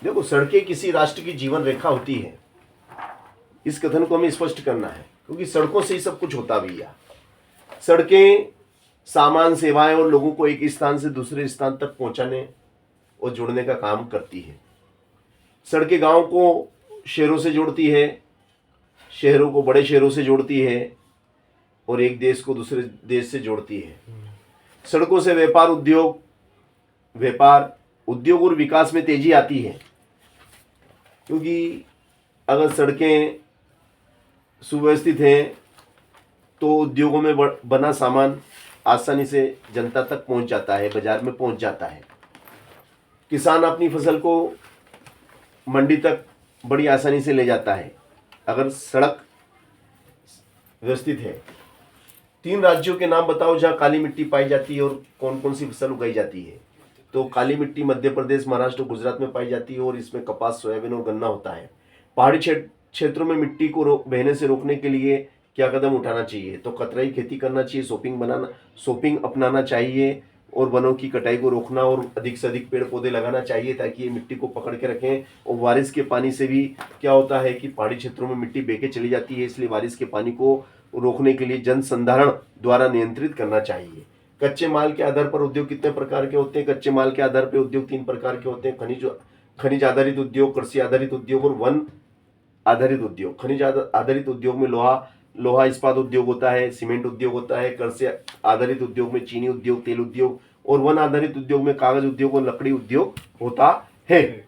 देखो, सड़कें किसी राष्ट्र की जीवन रेखा होती है, इस कथन को हमें स्पष्ट करना है, क्योंकि सड़कों से ही सब कुछ होता भैया। सड़कें सामान, सेवाएं और लोगों को एक स्थान से दूसरे स्थान तक पहुंचाने और जोड़ने का काम करती है। सड़कें गांव को शहरों से जोड़ती है, शहरों को बड़े शहरों से जोड़ती है और एक देश को दूसरे देश से जोड़ती है। सड़कों से व्यापार उद्योग और विकास में तेजी आती है, क्योंकि अगर सड़कें सुव्यवस्थित हैं तो उद्योगों में बना सामान आसानी से जनता तक पहुंच जाता है, बाजार में पहुंच जाता है। किसान अपनी फसल को मंडी तक बड़ी आसानी से ले जाता है अगर सड़क व्यवस्थित है। 3 राज्यों के नाम बताओ जहां काली मिट्टी पाई जाती है और कौन कौन सी फसल उगाई जाती है। तो काली मिट्टी मध्य प्रदेश, महाराष्ट्र, गुजरात में पाई जाती है और इसमें कपास, सोयाबीन और गन्ना होता है। पहाड़ी क्षेत्रों में मिट्टी को बहने से रोकने के लिए क्या कदम उठाना चाहिए? तो कतराई खेती करना चाहिए, शॉपिंग अपनाना चाहिए और वनों की कटाई को रोकना और अधिक से अधिक पेड़ पौधे लगाना चाहिए ताकि ये मिट्टी को पकड़ के रखें। और बारिश के पानी से भी क्या होता है कि पहाड़ी क्षेत्रों में मिट्टी बह के चली जाती है, इसलिए बारिश के पानी को रोकने के लिए जन संधारण द्वारा नियंत्रित करना चाहिए। कच्चे माल के आधार पर उद्योग कितने प्रकार के होते हैं? कच्चे माल के आधार पर उद्योग 3 प्रकार के होते हैं: खनिज आधारित उद्योग, कृषि आधारित उद्योग और वन आधारित उद्योग। खनिज आधारित उद्योग में लोहा इस्पात उद्योग होता है, सीमेंट उद्योग होता है। कृषि आधारित उद्योग में चीनी उद्योग, तेल उद्योग और वन आधारित उद्योग में कागज उद्योग और लकड़ी उद्योग होता है।